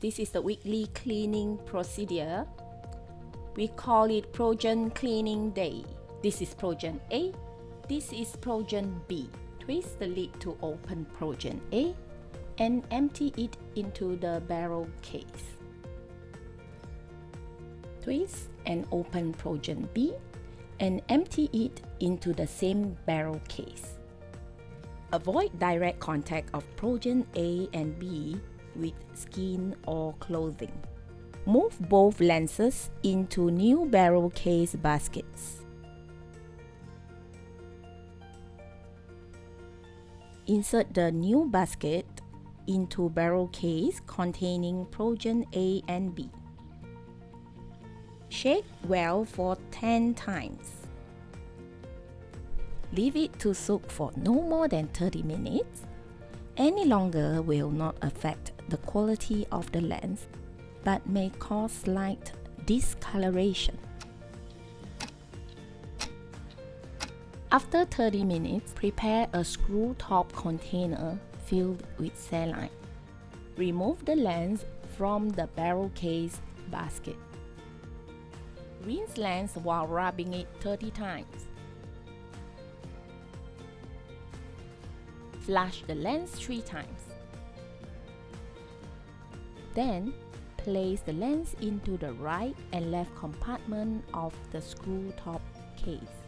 This is the weekly cleaning procedure. We call it Progent Cleaning Day. This is Progent A. This is Progent B. Twist the lid to open Progent A and empty it into the barrel case. Twist and open Progent B and empty it into the same barrel case. Avoid direct contact of Progent A and B with skin or clothing. Move both lenses into new barrel case baskets. Insert the new basket into barrel case containing Progent A and B. Shake well for 10 times. Leave it to soak for no more than 30 minutes. Any longer will not affect the quality of the lens, but may cause slight discoloration. After 30 minutes, prepare a screw top container filled with saline. Remove the lens from the barrel case basket. Rinse lens while rubbing it 30 times. Flush the lens 3 times. Then, place the lens into the right and left compartment of the screw top case.